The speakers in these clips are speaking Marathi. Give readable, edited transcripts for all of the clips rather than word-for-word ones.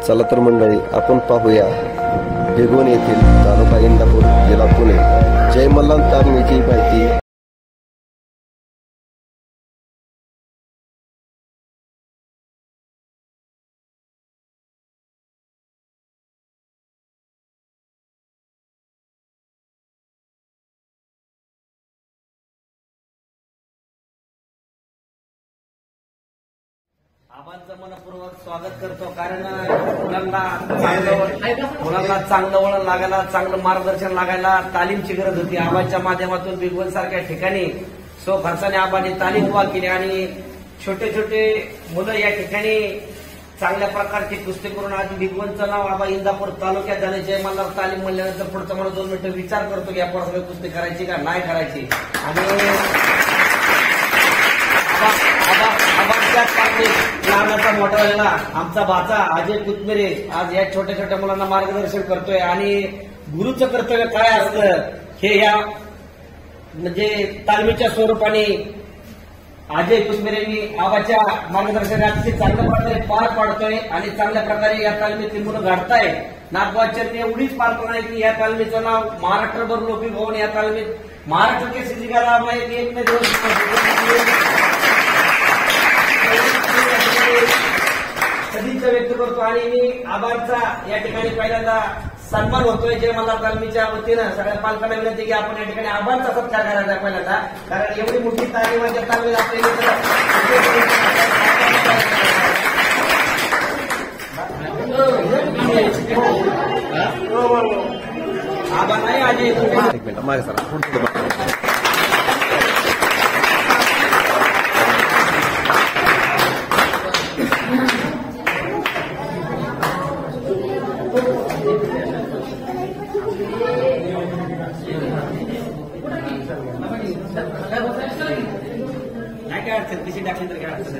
चला तर मंडळी आपण पाहूया भिगवण येथील तालुका इंदापूर जिल्हा पुणे जय मल्हार तालमीची माहिती। आबांचं मनपूर्वक स्वागत करतो, कारण मुलांना चांगलं वळण लागायला, चांगलं मार्गदर्शन लागायला तालीमची गरज होती। आबांच्या माध्यमातून भिगवण सारख्या ठिकाणी खर्चाने आबांनी तालीम उभा केली आणि छोटे छोटे मुलं या ठिकाणी चांगल्या प्रकारची कुस्ती करून आज भिगवणचं नाव आबा इंदापूर तालुक्यात झाले। जय मल्हार तालीम म्हणल्यानंतर पुढचा मला 2 मिनिटं विचार करतो की आपण कुस्ती करायची का नाही करायची। आणि लहानाचा मोठा झालेला आमचा भाचा अजय कुतमिरे आज या छोट्या छोट्या मुलांना मार्गदर्शन करतोय। आणि गुरुचं कर्तव्य काय असतं हे या म्हणजे तालमीच्या स्वरूपाने अजय कुतमिरेंनी आबाच्या मार्गदर्शनात चांगल्या प्रकारे पार पाडतोय आणि चांगल्या प्रकारे या तालमीतील मुलं घडताय। नागवाचरणी एवढीच पार पडणार की या तालमीचं नाव महाराष्ट्रभर लोकी भवन या तालमीत महाराष्ट्र के सिद्धिकारा एक मे दिवस सदिच्छा व्यक्त करतो। आणि मी आबांचा या ठिकाणी पहिल्यांदा सन्मान होतोय जय मल्हार तालमीच्या वतीनं सगळ्या पालकांना विनंती की आपण या ठिकाणी आबांचा सत्कार करायचा पहिल्यांदा, कारण एवढी मोठी तालीम माझ्या तालमीत आपल्याला आबा नाही आजी नाही काय अडचण पिशी टाकली तर काय अडचण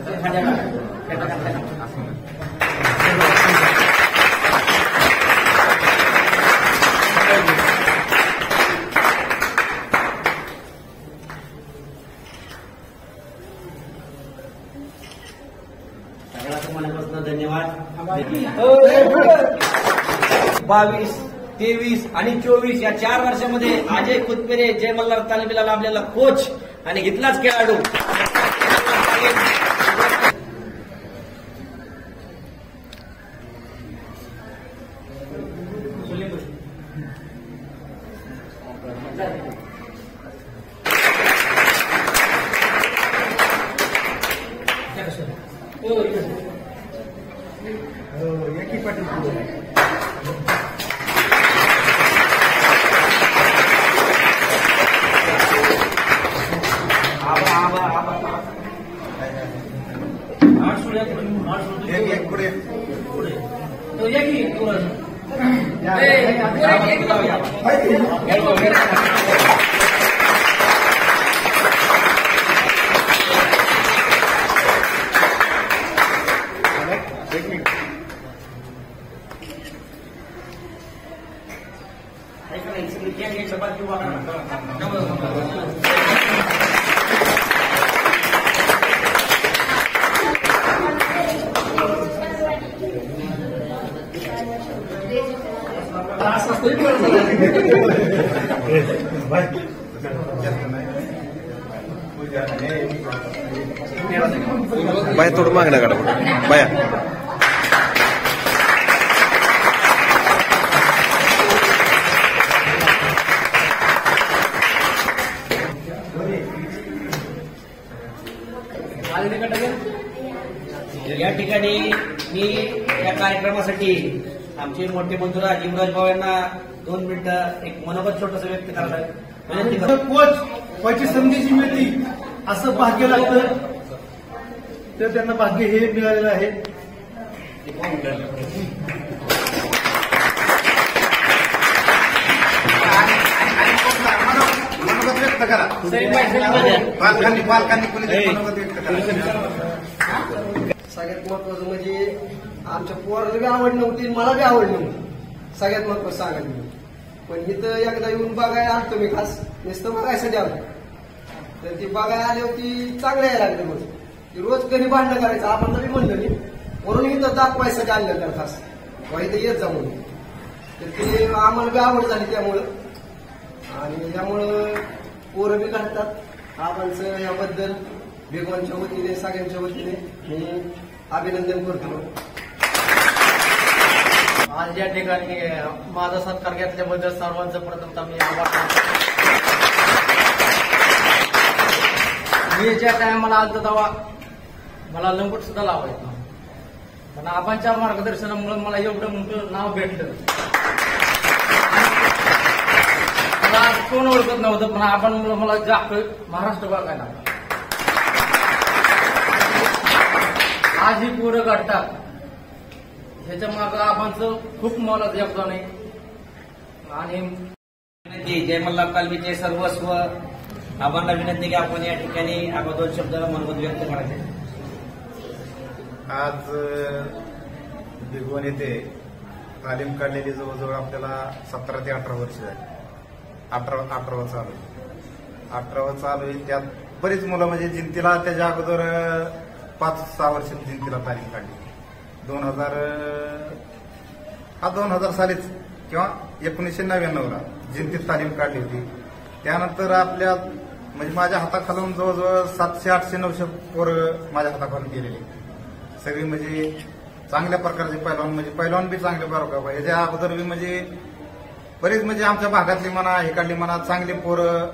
सगळ्याचं मनापासून धन्यवाद। 22, 23 आणि 24 या 4 वर्षामध्ये अजय कुतमिरे जय मल्हार तालमीला लाभलेला कोच आणि इथलाच खेळाडू बाया थोडं मागण्या काढा बाया या ठिकाणी मी या कार्यक्रमासाठी आमचे मोठे बंधुरा युवराज भाऊ यांना 2 मिनिटं एक मनोगत छोटस व्यक्त करायला कोच संधीची मिळती असं भाग्य लागतं, तर त्यांना भाग्य हे मिळालेलं आहे। मनोगत व्यक्त करा पालकांनी मनोगत व्यक्त करा। सगळ्यात महत्वाचं म्हणजे आमच्या पोराला बी आवड नव्हती, मला बी आवड नव्हती, सगळ्यात महत्वाचं सांगायला। पण इथं एकदा येऊन बघायला आलतो मी, खास नुसतं बघायसाठी आलो, तर ती बघायला आली होती चांगलं यायला लागले। मग रोज कधी भांडणं करायचं आपण तरी म्हणलं नाही, म्हणून इथं दाखवायसाठी आणलं तर खास किंवा इथं येत जा म्हणून. तर ते आम्हाला बी आवड झाली त्यामुळं आणि त्यामुळं पोरं बी काढतात. आबांचं याबद्दल बेगवानच्या वतीने सगळ्यांच्या वतीने मी अभिनंदन करतो. आज या ठिकाणी माझा सत्कार घेतल्याबद्दल सर्वांचं प्रथमतः मी आभार मानतो. मी ज्या टायमाला आलतो तेव्हा मला लंगोट सुद्धा लावायचं नव्हतं. पण आबांच्या मार्गदर्शनामुळे मला एवढं मोठं नाव भेटलं. मला कोण ओळखत नव्हतं पण आबांमुळे मला जास्त महाराष्ट्र बघायला लागला. आज ही पोरं काढतात ह्याच्या मागे आबांचं खूप मोलाचं योगदान आहे. आणि जय मल्हार तालमीचे सर्वस्व आबांना विनंती की आपण या ठिकाणी आबा 2 शब्द मनोगत व्यक्त करायचे. आज भिगवण येथे तालीम काढलेली जवळजवळ आपल्याला 17 ते 18 वर्ष झाली. 18 चालू आहे. 18 चालू आहे. त्यात बरीच मुलं म्हणजे जिंतीला त्याच्या अगोदर 5-6 वर्ष जिंतीला तालीम काढली. 2000 सालीच किंवा 1999ला जिंतीत तालीम काढली होती. त्यानंतर आपल्या म्हणजे माझ्या हाताखालून जवळजवळ 700-800-900 पोरं माझ्या हाताखालून गेलेली. सगळी म्हणजे चांगल्या प्रकारचे पैलवान म्हणजे पैलवान बी चांगले बरोबर. याच्या अगोदर बी म्हणजे बरीच म्हणजे आमच्या भागातली म्हणा इकडली म्हणा चांगली पोरं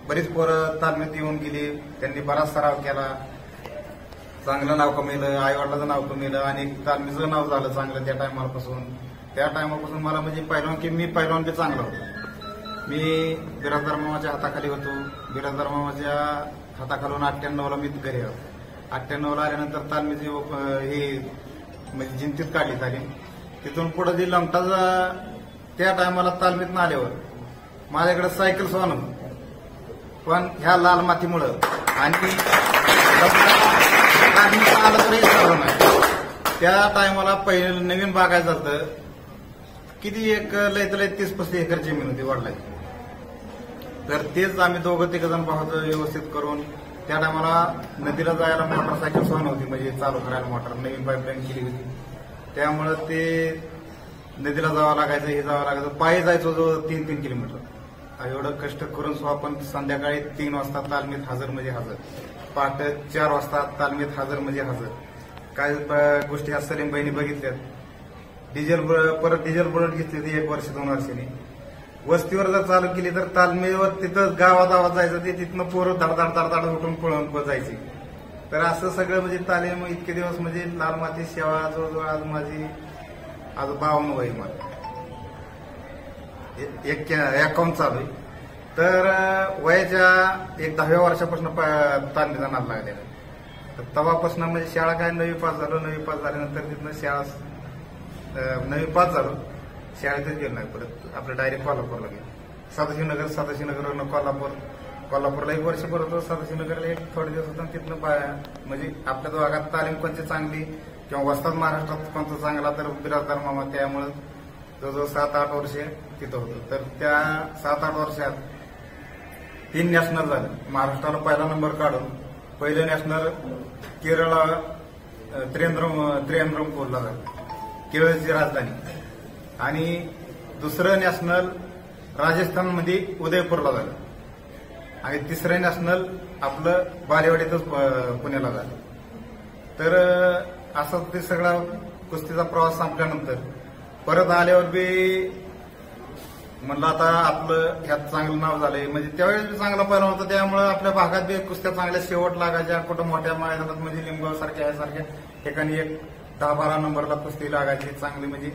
बरीच पोरं तालमीत येऊन गेली. त्यांनी बराच सराव केला. चांगलं नाव कमवलं. आईवडिलाचं नाव कमवलं आणि तालमीचं नाव झालं चांगलं त्या टायमापासून. त्या टायमापासून मला म्हणजे पैलवान की मी पैलवान बी चांगला होतो. मी बिराजदार मामाच्या हाताखाली होतो. बिराजदार मामाच्या हाताखालून 98ला मी घरी आलो. 98ला आल्यानंतर तालमीची हे म्हणजे जिंतीत काढली तालीम. तिथून पुढे जी लंगटाचा त्या टायमाला तालमीत आल्यावर माझ्याकडे सायकल सुद्धा नव्हती. पण ह्या लाल मातीमुळं आणि आलं तरी चालू नाही. त्या टायमाला पहिलं नवीन बागायचं होतं. किती एक लय 30-35 एकर जमीन होती वडिलांची. तर तेच आम्ही 2-3 जण पाहतो व्यवस्थित करून. त्या टायमाला नदीला जायला मोटरसायकल सुद्धा नव्हती म्हणजे चालू करायला मोटर नवीन पाईपलाईन केली होती. त्यामुळं ते नदीला जावं लागायचं हे जावं लागायचं. पायी जायचो जो 3-3 किलोमीटर. एवढं कष्ट करून सुद्धा आपण संध्याकाळी 3 वाजता तालमीत हजर म्हणजे हजर. पहाटे 4 वाजता तालमीत हजर म्हणजे हजर. काय गोष्टी ह्या सलीम बहिणी बघितल्यात. परत डिझेल बुलेट घेतली होती 1 वर्ष 2 वर्षांनी. वस्तीवर जर चालू केली तर तालमीवर तिथं गावात जायचं ते तिथनं पोरं धडधाड उठून पळून जायची. तर असं सगळं म्हणजे तालीम इतके दिवस म्हणजे लाल माती सेवा जवळजवळ आज माझी आज 52 वय मला 51 चालू आहे. तर वयाच्या 10व्या वर्षापासून तालमीचा नाद लागलेला. तर तेव्हापासून म्हणजे शाळा काय 9वी पास झालो. 9वी पास झाल्यानंतर तिथनं शाळा 9वी पास झालो. शाळेतच गेलो नाही. परत आपलं डायरेक्ट कोल्हापूरला गेलो. सदाशिवनगरवरून कोल्हापूरला 1 वर्ष परत होतो. सदाशिवनगरला एक थोडे दिवस होतो. तिथनं म्हणजे आपल्या भागात तालीम कोणती चांगली किंवा वस्ताद महाराष्ट्रात कोणतं चांगला तर बिराजदार मामा. त्यामुळे जवळजवळ 7-8 वर्ष तिथं होतं. तर त्या 7-8 वर्षात 3 नॅशनल झालं. महाराष्ट्राला पहिला नंबर काढून पहिलं नॅशनल केरळला त्रिवेंद्रमपूरला झालं. केरळची राजधानी. आणि दुसरं नॅशनल राजस्थानमध्ये उदयपूरला झालं. आणि तिसरं नॅशनल आपलं बालेवाडीतच पुण्याला झालं. तर असा ते सगळा कुस्तीचा प्रवास संपल्यानंतर परत आल्यावर बी म्हणलं आता आपलं ह्यात चांगलं नाव झालंय. म्हणजे त्यावेळेस बी चांगला पैलवान होता. त्यामुळे आपल्या भागात बी कुस्त्या चांगल्या शेवट लागायच्या. कुठं मोठ्या मैदानात म्हणजे लिंबगाव सारख्या ह्यासारख्या ठिकाणी 10-12 नंबरला कुस्ती लागायची चांगली. म्हणजे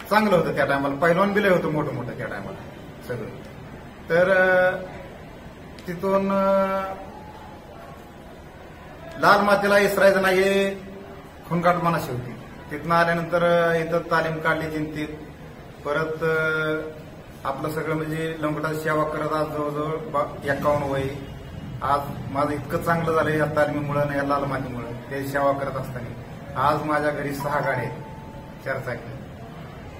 चांगलं होतं त्या टायमाला. पैलवान बिलय होतं मोठं त्या टायमाला सगळं. तर तिथून लाल मातीला इसरायचं नाही हे खुनकाट मनाशी होती. तिथनं आल्यानंतर इथं तालीम काढली जिंतीत. परत आपलं सगळं म्हणजे लंगोटाची सेवा करत आज जवळजवळ 51 वय. आज माझं इतकं चांगलं झालं या तालमीमुळे ना या लाल मातीमुळे. ते सेवा करत असताना आज माझ्या घरी 6 गाड्या आहेत. 4 चाकी.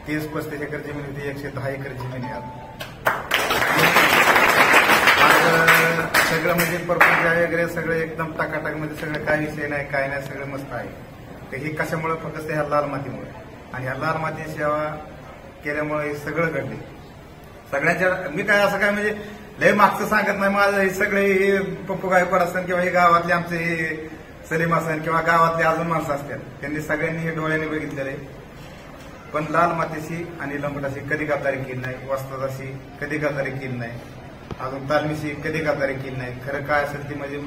30-35 एकर जमीन होती. 110 एकर जमीन आहे. आज सगळं म्हणजे परपंच वगैरे सगळं एकदम टाकाटाक मध्ये सगळं काही विषय नाही काय नाही सगळं मस्त आहे. तर हे कशामुळे फक्त ह्या लाल मातीमुळे आणि ह्या लाल माती सेवा केल्यामुळे हे सगळं घडले. सगळ्यांच्या मी काय असं काय म्हणजे लय मागचं सांगत नाही. माझं हे सगळे हे पप्पू गायकवाड असेल किंवा हे गावातले आमचे हे सलीम असेल किंवा गावातले अजून माणसं असतात त्यांनी सगळ्यांनी हे डोळ्याने बघितलेलं आहे. पण लाल मातीशी आणि लंगोटाशी कधी गद्दारी केली नाही, वस्तादाशी कधी गद्दारी केली नाही, अजून तालमीशी कधी गद्दारी केली नाही. खरं काय असेल ती म्हणजे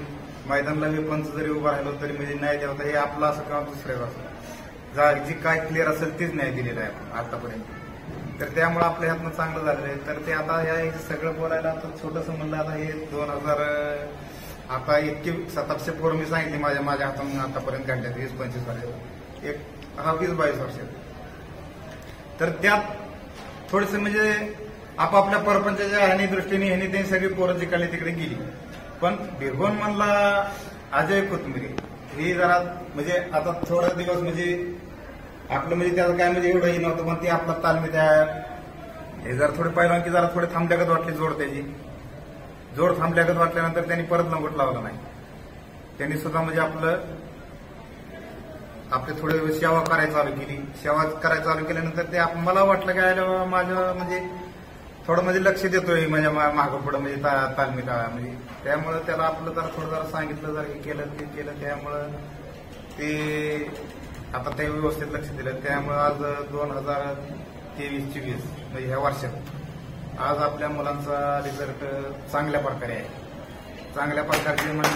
मैदानाला मी पंच जरी उभा राहिलो तरी म्हणजे न्याय देवता हे आपलं असं काम दुसऱ्याचं असं जी काय क्लिअर असेल तीच न्याय दिलेला आहे आतापर्यंत. तर त्यामुळे आपल्या ह्यातनं चांगलं झालेलं आहे. तर ते आता या सगळं बोलायला आता छोटंसं म्हणलं आता हे 2000 आता इतकी 700 पोरं मी सांगितली माझ्या हातून आतापर्यंत काढल्यात 20-25 वर्षात एक 20-22 वर्षात. तर त्यात थोडंसं म्हणजे आपापल्या परपंचाच्या ह्यानी दृष्टीने ह्यानी ते सगळी पोरं जिकडे तिकडे गेली. पण भिगवण म्हणला अजय कोथमिरे ही जरा म्हणजे आता थोडा दिवस म्हणजे आपलं म्हणजे त्याचं काय म्हणजे एवढंही नव्हतं पण ते आपला तालमी त्या हे जरा थोडे पहिलं की जरा थोडे थांबल्यागत वाटली जोड त्याची जोड थांबल्यागत वाटल्यानंतर त्यांनी परत लंगोट लावला नाही. त्यांनी सुद्धा म्हणजे आपले थोडे सेवा करायला चालू केली. सेवा करायला चालू केल्यानंतर ते मला वाटलं काय माझं म्हणजे थोडं म्हणजे लक्ष देतोय माझ्या मागं पुढं म्हणजे तालमी काळा म्हणजे त्यामुळे त्याला आपलं जरा थोडं जरा सांगितलं जरा हे केलं ते केलं त्यामुळं ते आता ते व्यवस्थित लक्ष दिलं. त्यामुळे आज 2023-24 म्हणजे ह्या वर्षात आज आपल्या मुलांचा रिझल्ट चांगल्या प्रकारे आहे. चांगल्या प्रकारचे म्हणजे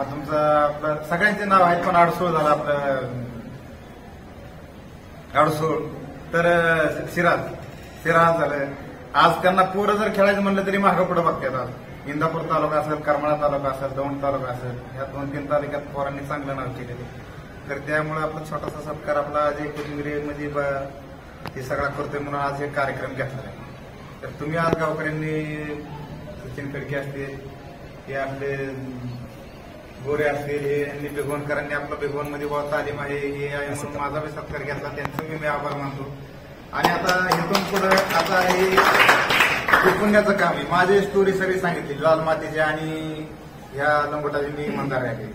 तुमचं आपलं सगळ्यांचे नाव आहेत पण अडसूळ झालं आपलं अडसूळ तर सिराज झालं. आज त्यांना पोरं जर खेळायचं म्हणलं तरी मागं पुढे बघतात. आज इंदापूर तालुका असेल, करमाळा तालुका असेल, दौंड तालुका असेल ह्या 2-3 तालुक्यात पोरांनी चांगलं नाव केलेले. तर त्यामुळे आपला छोटासा सत्कार आपला अजय कोथिंबिरे म्हणजे हे सगळा करतोय म्हणून आज हे कार्यक्रम घेतला आहे. तर तुम्ही आज गावकऱ्यांनी सचिन खडके असतील हे आपले गोरे असतील हे यांनी भिगवणकरांनी आपलं भिगवणमध्ये बहुत तालीम आहे हे आहे म्हणून माझा बी सत्कार घेतला त्यांचं मी आभार मानतो. आणि आता इथून पुढे आता हे पुण्याचं काम आहे. माझी स्टोरी सगळी सांगितली लाल मातीची आणि ह्या लंगोटाची मी इमानदार आहे.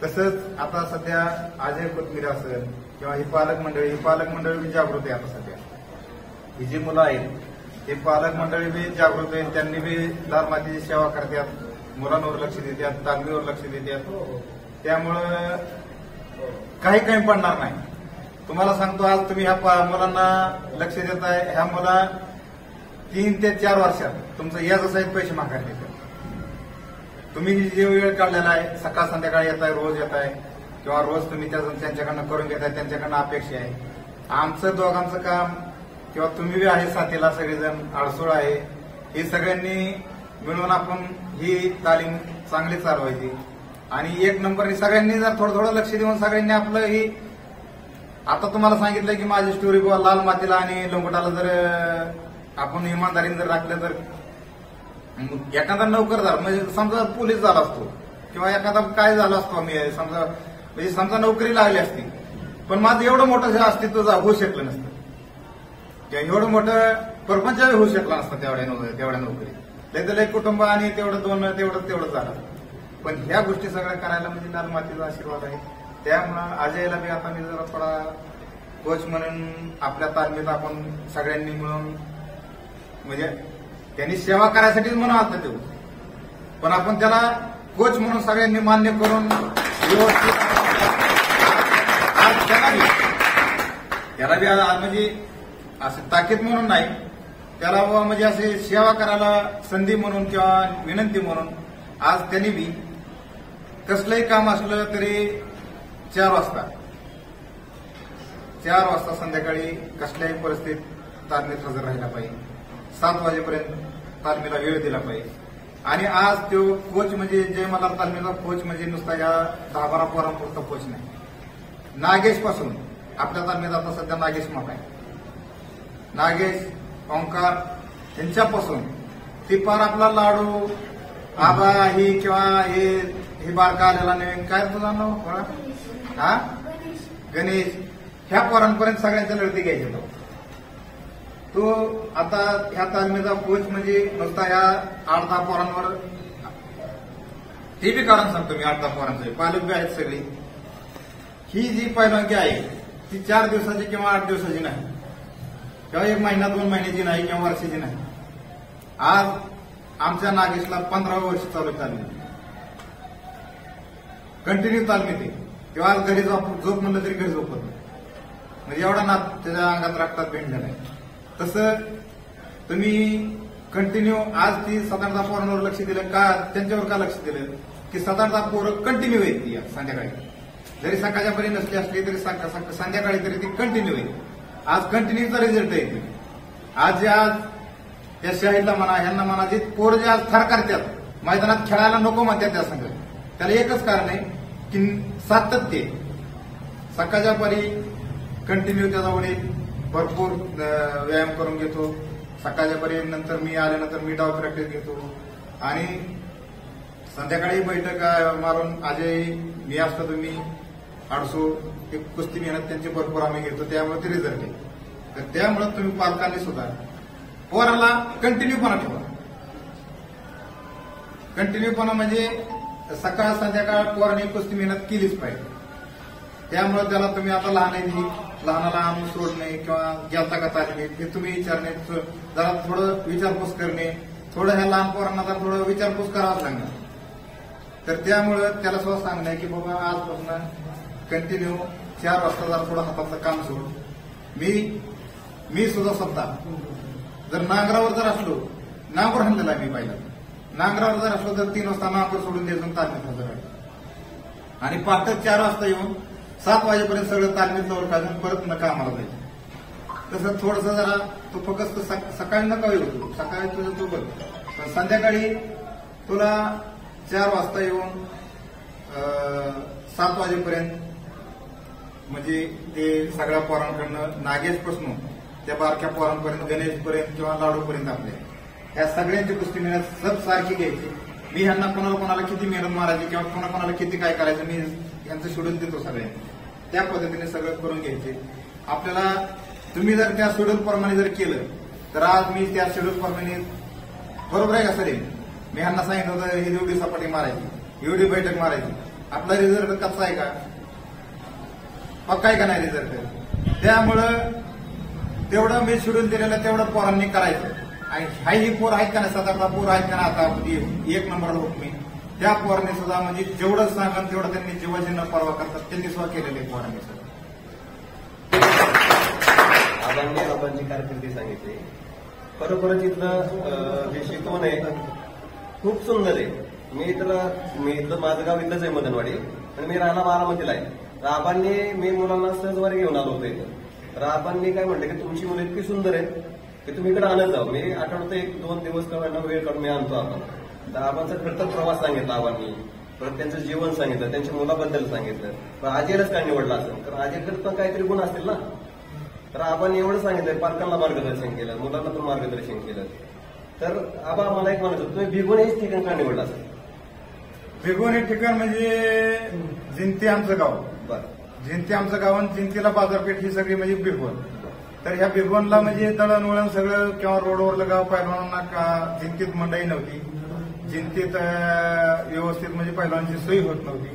तसंच आता सध्या अजय कोथमिरे असेल किंवा ही पालक मंडळी बी जागृत आहे. आता सध्या ही जी मुलं आहेत हे पालक मंडळी बी जागृत आहेत. त्यांनी बी लाल मातीची सेवा करतात, मुलांवर लक्ष देतात, तालमीवर लक्ष देतात. त्यामुळं काही कमी पडणार नाही. तुम्हाला सांगतो आज तुम्ही ह्या मुलांना लक्ष देताय. ह्या मुला 3 ते 4 वर्षात तुमचं याचं पैसे मागायला येतात. तुम्ही जे वेळ काढलेला आहे सकाळ संध्याकाळी येत आहे, रोज येत आहे किंवा रोज तुम्ही त्यांच्याकडनं करून घेताय, त्यांच्याकडनं अपेक्षा आहे. आमचं दोघांचं काम किंवा तुम्ही बी आहे साथीला सगळेजण अडसूळ आहे हे सगळ्यांनी मिळून आपण ही तालीम चांगली चालवायची. आणि 1 नंबरनी सगळ्यांनी जर थोडं लक्ष देऊन सगळ्यांनी आपलं ही आता तुम्हाला सांगितलं की माझी स्टोरी बुवा लाल मातीला आणि लंगोटाला जर आपण इमानदारीने जर राखलं तर एखादा नोकरदार म्हणजे समजा पोलीस झाला असतो किंवा एखादा काय झाला असतो मी समजा नोकरी लागली असती पण माझं एवढं मोठं अस्तित्व होऊ शकलं नसतं किंवा एवढं मोठं परपंच होऊ शकला नसतं तेवढ्या नोकरी लय कुटुंब आणि तेवढं झालं. पण ह्या गोष्टी सगळ्या करायला म्हणजे लाल मातीचा आशीर्वाद आहे. त्यामुळं अजयला बी आता मी जरा थोडा कोच म्हणून आपल्या तालमीत आपण सगळ्यांनी मिळून म्हणजे त्यांनी सेवा करायसाठीच म्हणून आता तो पण आपण त्याला कोच म्हणून सगळ्यांनी मान्य करून व्यवस्थित त्याला बी म्हणजे असं ताकीद म्हणून नाही त्याला म्हणजे असे सेवा करायला संधी म्हणून किंवा विनंती म्हणून आज त्यांनी बी कसलंही काम असलं तरी 4 वाजता संध्याकाळी कसल्याही परिस्थितीत तालमीत हजर राहिला पाहिजे. 7 वाजेपर्यंत तालमीला वेळ दिला पाहिजे. आणि आज तो कोच म्हणजे जे मला तालमीचा कोच म्हणजे नुसता या 10-12 पोरांपुरता कोच नाही. नागेश पासून आपल्या तालमीत आता सध्या नागेश मोठा आहे. नागेश ओंकार यांच्यापासून ती पार आपला लाडू आबा ही किंवा हे बारका आलेला नवीन काय तुझं नाव गणेश ह्या पोरांपर्यंत सगळ्यांच्या लढती घ्यायच्या. तो आता ह्या तालमीचा कोच म्हणजे नुसता ह्या 8-10 पोरांवर हे बी कारण सांगतो मी 8-10 पोरांचं पालक बी आहेत सगळी. ही जी पैलवानगी आहे ती 4 दिवसाची किंवा 8 दिवसाची नाही किंवा 1 महिना 2 महिन्याची नाही किंवा वर्षाची नाही. आज आमच्या नागेशला 15 वर्ष चालू तालमी कंटिन्यू तालमीत आहे किंवा आज घरी झोप म्हणलं तरी घरी झोपत नाही म्हणजे एवढा नाद त्याच्या अंगात रक्तात भिंडला नाही. तसं तुम्ही कंटिन्यू आज ती साधारणतः पोरांवर लक्ष दिलं का त्यांच्यावर का लक्ष दिलं की साधारणतः पोरं कंटिन्यू येत ती संध्याकाळी जरी सकाळच्या पर्यंत नसली असली तरी संध्याकाळी तरी ती कंटिन्यू येईल. आज कंटिन्यूचा रिझल्ट येते. आज त्या शाहीला म्हणा ह्यांना म्हणा जे पोरं जे आज थर करतात मैदानात खेळायला नको म्हणतात त्या संघ त्याला एकच कारण आहे की सातत्य. सकाळच्या परी कंटिन्यू त्याचा वडील भरपूर व्यायाम करून घेतो. सकाळच्या परी नंतर मी आल्यानंतर मी डाव प्रॅक्टिस घेतो आणि संध्याकाळी बैठक मारून अजय मी असतो तुम्ही 800 एक कुस्ती मेहनत त्यांची भरपूर आम्ही घेतो त्यामुळे ते रिझल्ट आहे. तर त्यामुळे तुम्ही पालकांनी सुद्धा पोराला कंटिन्यूपणा ठेवा. कंटिन्यूपणा म्हणजे सकाळ संध्याकाळ पोराने कुस्ती मेहनत केलीच पाहिजे. त्यामुळे त्याला तुम्ही आता लहानाला आणून सोडणे किंवा गेलता का तालमीत हे तुम्ही विचारणे जरा थोडं विचारपूस करणे थोडं ह्या लहान पोरांना जरा थोडं विचारपूस करावंच लागणार. तर त्यामुळं त्याला सुद्धा सांगणं की बाबा आजपासून कंटिन्यू 4 वाजता जरा थोडं हातातलं काम सोड. मी सुद्धा स्वतः जर नांगरावर जर असलो नांगर हाणलेला आहे मी पहिला नांगरावर जर असलो तर 3 वाजता नांगर सोडून द्यायचं तालमीत हजर आहे आणि पहाटे 4 वाजता येऊन 7 वाजेपर्यंत सगळं तालमीत जवळ काढून परत नका आम्हाला जायचं. तसं थोडंसं जरा तू फक्त सकाळी नका येऊ सकाळी तुझं तू बघ पण संध्याकाळी तुला 4 वाजता येऊन 7 वाजेपर्यंत म्हणजे ते सगळ्या पोरांकडनं नागेशपासून त्या बारक्या पोरांपर्यंत गणेशपर्यंत किंवा लाडूपर्यंत आपल्या ह्या सगळ्यांची कुस्ती मेहनत सब सारखी घ्यायची. मी ह्यांना कोणाला किती मेहनत मारायची किंवा कोणाला किती काय करायचं मी यांचं शेड्यूल देतो सगळ्यांनी त्या पद्धतीने सगळं करून घ्यायचे. आपल्याला तुम्ही जर त्या शेड्यूल प्रमाणे जर केलं तर आज मी त्या शेड्यूल प्रमाणे बरोबर आहे का सर मी ह्यांना सांगितलं होतं ही एवढी सपाटी मारायची एवढी बैठक मारायची आपला रिझल्ट कसा आहे का पक्का आहे का नाही रिझल्ट. त्यामुळं तेवढं मी शेड्यूल दिलेलं तेवढं पोरांनी करायचं आणि ही पोर आहेत का नाही 7-8 पोर आहेत का ना आता 1 नंबरला होत मी त्या पोरांनी सुद्धा म्हणजे जेवढं सांगा तेवढं त्यांनी जीवाची न परवा करतात त्यांनी सुद्धा केलेले पोरांनी सुद्धा. आपण जी कारकिर्दी सांगितली खरोखरच इथलं जे शिकवण आहे खूप सुंदर आहे. मी इथलं माझं गाव इथलंच आहे मदनवाडी आणि मी राहणार बारामतीला आहे. तर आबांनी मी मुलांना सहजवारी घेऊन आलो होतो इथं. तर आबांनी काय म्हटलं की तुमची मुलं इतकी सुंदर आहेत की तुम्ही इकडे आणत जाऊ. मी आठवड्यात 1-2 दिवस किंवा वेळ काढून मी आणतो आपण. तर आबांचा खरंच प्रवास सांगितला आबांनी परत त्यांचं जीवन सांगितलं त्यांच्या मुलाबद्दल सांगितलं. पण आजीलाच काय निवडलं असेल कारण आजीकडे पण काहीतरी गुण असतील ना. तर आपण एवढं सांगितलं पालकांना मार्गदर्शन केलं मुलांना पण मार्गदर्शन केलं. तर आबा मला एक म्हणायचं तुम्ही भिगवण हेच ठिकाण का निवडलं असेल. भिगवण हे ठिकाण म्हणजे जिंती आमचं गाव. बरं जिंती आमचं गाव आणि जिंतीला बाजारपेठ ही सगळी म्हणजे भिगवण. तर ह्या भिगवणला म्हणजे दळणवळण सगळं किंवा रोडवरलं गाव पहिलवानांना का जिंतीत मंडई नव्हती. जिंतीत व्यवस्थित म्हणजे पहिलवानांची सोयी होत नव्हती.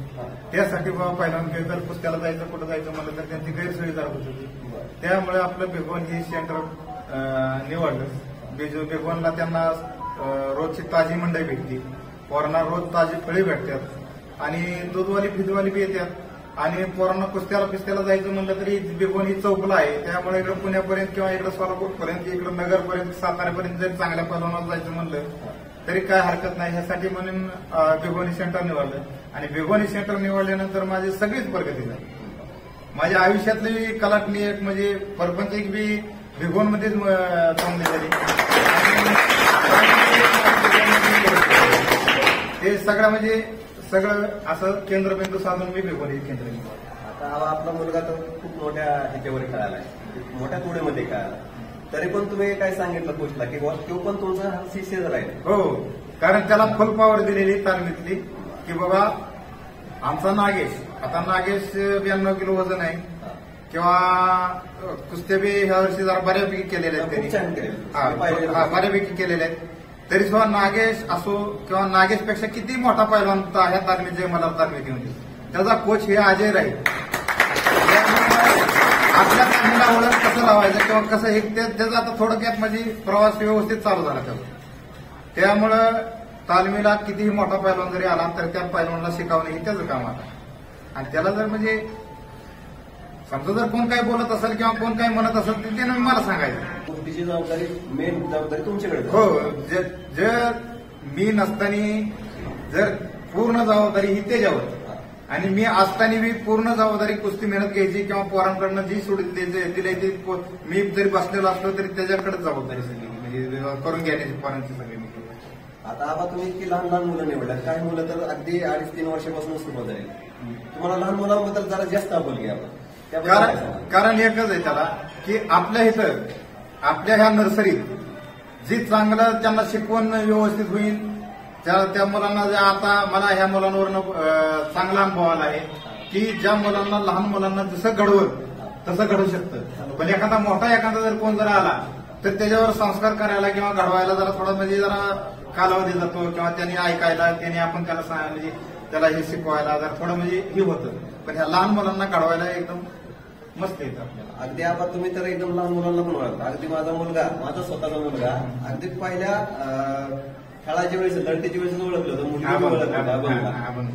त्यासाठी बाबा पहिलवान जर कुस्त्याला जायचं कुठं जायचं म्हणलं तर त्यांची गैरसोयी जरा होत होती. त्यामुळे आपलं भिगवण ही सेंटर निवडलं. भिगवणला त्यांना रोजची ताजी मंडई भेटते पोरांना रोज ताजी फळे भेटतात आणि दूधवाली फिदवाली बी येतात आणि पोरांना कुस्त्याला जायचं म्हणलं तरी भिगवण ही चौकला आहे. त्यामुळे इकडे पुण्यापर्यंत किंवा इकडे सोलापूरपर्यंत इकडे नगरपर्यंत साताऱ्यापर्यंत जरी चांगल्या पहिलवानाला जायचं म्हणलं तरी काय हरकत नाही. ह्यासाठी म्हणून भिगवणी सेंटर निवडलं आणि भिगवणी सेंटर निवडल्यानंतर माझी सगळीच प्रगती झाली. माझ्या आयुष्यातली कलाटणी एक म्हणजे परपंच एक बी भिगवणमध्येच चांगली झाली. ते सगळं म्हणजे सगळं असं केंद्रबिंदू साधून मी भिगवणी केंद्र. आता आपला मुलगा तर खूप मोठ्या ह्याच्यावर खेळायला आहे मोठ्या तोडीमध्ये खेळायला. तरी पण तुम्ही काय सांगितलं पोचला की तो पण तुमचा शिष्य राहील. हो कारण त्याला फुल पॉवर दिलेली तालमीतली की बाबा आमचा नागेश आता नागेश 92 किलो वजन आहे. किंवा कुस्त्या बी ह्या वर्षी जरा बऱ्यापैकी केलेल्या आहेत खूप छान केलेलं. त्यांनी. हा, बऱ्यापैकी केलेल्या आहेत. तरी सुद्धा नागेश असो किंवा नागेशपेक्षा किती मोठा पैलवान ह्या तालमीत मला तालमीत येऊन दे, त्याचा कोच हे अजय राहील. आपल्या तालमीला ओळख कसं लावायचं किंवा कसं हे त्याचा आता थोडक्यात म्हणजे प्रवास व्यवस्थित चालू झाला त्याचा. त्यामुळं तालमीला कितीही मोठा पैलवान जरी आला तर त्या पैलवानला शिकवणे हे त्याचं काम आहे. आणि त्याला जर म्हणजे समजा जर कोण काही बोलत असेल किंवा कोण काही म्हणत असेल तर त्यानं मला सांगायचं. कुस्तीची जबाबदारी, मेन जबाबदारी तुमच्याकडे. हो, जर मी नसताना जर पूर्ण जबाबदारी ही त्याच्यावर आणि मी असताना मी पूर्ण जबाबदारी कुस्ती मेहनत घ्यायची किंवा पोरांकडनं जी सोडून दिली ती मी जरी बसलेलो असलो तरी त्याच्याकडे जबाबदारी सगळी म्हणजे करून घ्यायची पोरांची सगळी. आता आबा तुम्ही इतकी लहान लहान मुलं निवडल्यात, काही मुलं तर अगदी 2.5-3 वर्षापासून सुरुवात झाली. तुम्हाला लहान मुलांबद्दल जरा जास्त आपुलकी आहे. कारण एकच आहे त्याला की आपल्या इथं आपल्या ह्या नर्सरीत जी चांगलं त्यांना शिकवण व्यवस्थित होईल त्या मुलांना जे आता मला ह्या मुलांवरनं चांगला अनुभव आला आहे की ज्या मुलांना लहान मुलांना जसं घडवल तसं घडू शकतं. पण एखादा जर कोण जर आला तर त्याच्यावर संस्कार करायला किंवा घडवायला जरा थोडा म्हणजे जरा कालावधी जातो किंवा त्यांनी ऐकायला त्यांनी आपण त्याला म्हणजे त्याला हे शिकवायला जरा थोडं म्हणजे हे होतं. पण ह्या लहान मुलांना घडवायला एकदम मस्त येतं आपल्याला. अगदी आबा तुम्ही तर एकदम लहान मुलांना पण ओळखता. अगदी माझा स्वतःचा मुलगा अगदी पहिल्या खेळाच्या वेळेस लढतीच्या वेळेस ओळखलं होतं, मुलगा ओळखलं.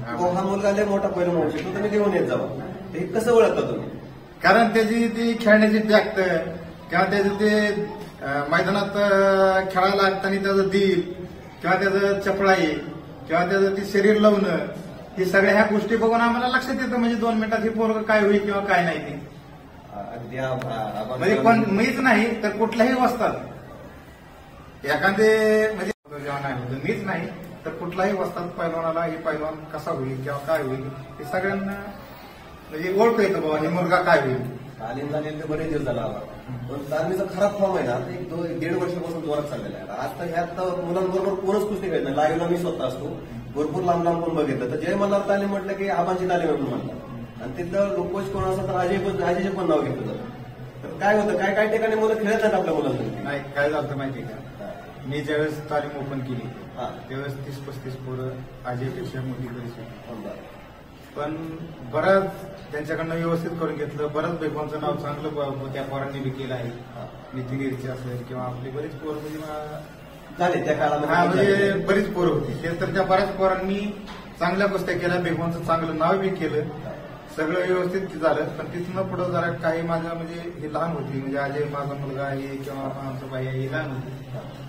हा मुलगा लय मोठा पहिला होऊ शकतो, तुम्ही घेऊन येत जावा. ते कसं ओळखता तुम्ही? कारण त्याची ती खेळण्याची टॅक्ट किंवा त्याचं ते मैदानात खेळायला लागताना त्याचं दिल किंवा त्याचं चपळाई किंवा त्याचं ते शरीर लावणं ही सगळ्या ह्या गोष्टी बघून आम्हाला लक्षात येतं म्हणजे 2 मिनिटात ही पोरग काय होईल किंवा काय नाही ते. अगदी म्हणजे पण मीच नाही तर कुठल्याही वस्तात एखादे म्हणजे जेव्हा नाही होतं मीच नाही तर कुठलाही वस्तात पैलवानाला हे पैलवान कसा होईल किंवा काय होईल हे सगळ्यांना म्हणजे ओळख येतं बाबा हे मुलगा काय होईल. तालीम झालेले बरेच दिवस झाला आबा. पण तालमीचा खराब फॉर्म आहे ना, 1-1.5 वर्षापासून जोरात चाललेला आहे. आता ह्यात मुलांबरोबर कोणच कुस्ती खेळत नाही. लाईव्हला मी स्वतः असतो, भरपूर लांब लांब पण बघितलं तर जय मल्हार तालीम म्हटलं की आबांची तालीम आहे म्हणून म्हणतात. आणि तिथं लोकोच कोण असं तर अजयचे पण नाव घेतलं जातं. तर काय होतं, काय ठिकाणी मुलं खेळत नाहीत आपल्या मुलांना. नाही काय झालं माहिती का, मी ज्यावेळेस तालीम ओपन केली हा. त्यावेळेस 30-35 पोरं अजयपेक्षा मोठी परिस्थिती. बरं. पण बरंच त्यांच्याकडनं व्यवस्थित करून घेतलं. बरंच बेगवानचं नाव चांगलं त्या पोरांनी बी केलं आहे. नितीन गिरची असेल किंवा आपली बरीच पोरं म्हणजे झाले त्या काळामध्ये. म्हणजे बरीच पोरं होती ते तर त्या बऱ्याच पोरांनी चांगल्या कुस्त्या केल्या. बेगवानचं चांगलं नाव बी केलं, सगळं व्यवस्थित झालं. पण तिथनं पुढं जरा काही माझ्या म्हणजे ही लहान होती म्हणजे अजय माझा मुलगा आहे किंवा आमचं बाई आहे ही लहान होती.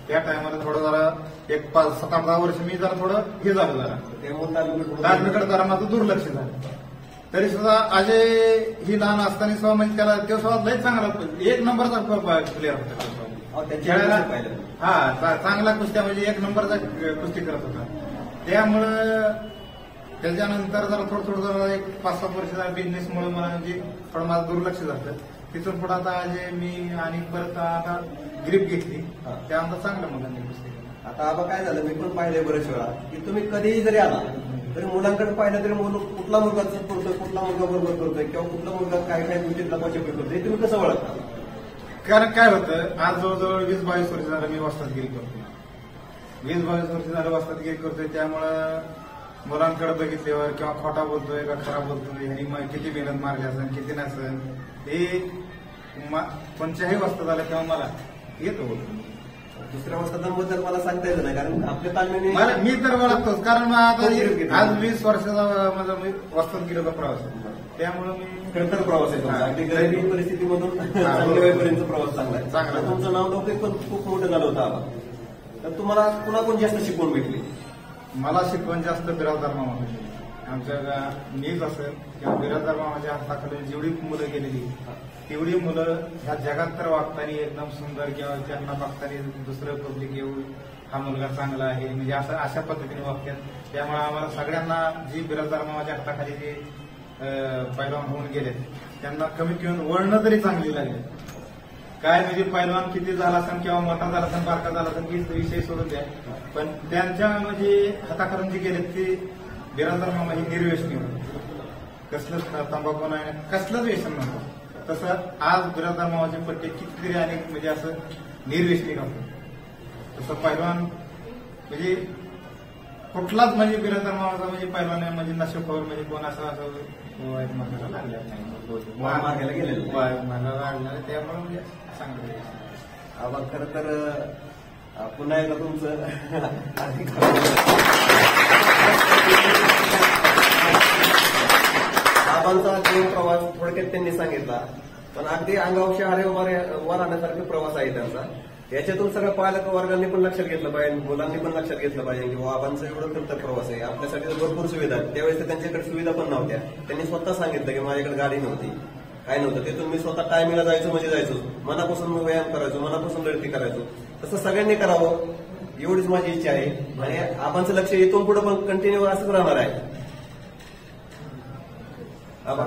त्या टायमाला थोडं जरा एक 7-8 वर्ष मी जरा थोडं हे झालं जरा तालमीकडे जरा माझं दुर्लक्ष झालं. तरी सुद्धा अजय ही लहान असताना सुद्धा म्हणजे त्याला तो सुद्धा लय चांगला 1 नंबरचा प्लेअर होता. खेळायला हा चांगला कुस्त्या म्हणजे 1 नंबरचा कुस्ती करत होता. त्यामुळं त्याच्यानंतर जरा थोडं जरा एक 5-7 वर्ष बिझनेसमुळे मला म्हणजे थोडं माझं दुर्लक्ष झालं. तिथून पुढे आता अजय मी आणि परत आता ग्रीप घेतली त्यानंतर चांगलं मुलांनी कुस्ती. आता आबा काय झालं, मी पण पाहिलंय बरेच वेळा की तुम्ही कधीही जरी आला तरी मुलांकडे पाहिलं तरी कुठला मुलगा करतोय, कुठला मुलगा बरोबर करतोय किंवा कुठला मुलगा काय गोष्टीत लपाछपी करतोय तुम्ही कसं ओळखता? कारण काय होतं, आज जवळजवळ 20-22 वर्ष झालं मी वस्तादगिरी करतोय. 20-22 वर्ष झालं वस्तादगिरी करतोय. त्यामुळं मुलांकडे बघितल्यावर किंवा खोटा बोलतोय का खरा बोलतोय ह्यांनी किती मेहनत मारली असेल किती नसेल ते कोणत्याही वस्तात आलं तेव्हा मला येतो. दुसऱ्या वस्तादांबद्दल मला सांगता येतं नाही कारण आपल्या तालमीने मी तर ओळखतोच. कारण आज 20 वर्षाचा माझा मी वस्तादगिरीचा प्रवास आहे. त्यामुळे मी खडतर प्रवास आहे. अगदी गरिबी परिस्थितीमधून चांगल्या वेळेपर्यंत प्रवास चांगला आहे. चांगला. तुमचं नाव लौकिक पण खूप मोठं झालं होतं आबा. तर तुम्हाला कुणाकोण जास्त शिकवून भेटली? मला शिकवण जास्त बिराजदार मामाची. आमच्या नीज असेल किंवा बिराजदार मामाच्या हाताखाली जेवढी मुलं गेलेली तेवढी मुलं ह्या जगात तर वागताना एकदम सुंदर किंवा त्यांना बघताना दुसरं पब्लिक येऊन हा मुलगा चांगला आहे म्हणजे असं अशा पद्धतीने वागतात. त्यामुळे आम्हाला सगळ्यांना जी बिराजदार मामाच्या हाताखाली जे पैलवान होऊन गेले त्यांना कमीत कमी वळणं तरी चांगली लागली. काय म्हणजे पैलवान किती झाला असेल किंवा मोठा झाला असेल बारका झाला असेल की विषय सोडून द्या, पण त्यांच्या म्हणजे हाताखालून जे गेले ते बिराजदार मामा ही निर्व्यसनी होते. कसलंच तंबाखू नाही, कसलंच व्यसन नव्हतं. तसं आज बिराजदार मावाचे पट्टे कितीतरी अनेक म्हणजे असं निर्वेशनी करतात. तसं पैलवान म्हणजे कुठलाच म्हणजे बिराजदार मावाचा म्हणजे पैलवान म्हणजे नशेखोर म्हणजे कोण असं मार्गाला लागलेलं नाही. मार्गाला गेलेलं नाही. मार्गाला लागलं नाही. त्यामुळे म्हणजे सांगतो आबा खरं तर पुन्हा एकदा तुमचं आबांचा जीवन प्रवास थोडक्यात त्यांनी सांगितला, पण अगदी अंगावर शहारे वर आणण्यासारखे प्रवास आहे त्यांचा. याच्यातून सगळ्या पालक वर्गांनी पण लक्षात घेतलं पाहिजे, मुलांनी पण लक्षात घेतलं पाहिजे की आबांचा एवढं खर्च प्रवास आहे, आपल्यासाठी भरपूर सुविधा आहेत. त्यावेळेस त्यांच्याकडे सुविधा पण नव्हत्या. त्यांनी स्वतः सांगितलं की माझ्याकडे गाडी नव्हती, काय नव्हतं. तिथून मी स्वतः टायमिंगला जायचो म्हणजे जायचो, मनापासून व्यायाम करायचो, मनापासून लढती करायचो. तसं सगळ्यांनी करावं एवढीच माझी इच्छा आहे. आणि आबांचं लक्ष इथून पुढे पण कंटिन्यू असंच राहणार आहे. आबा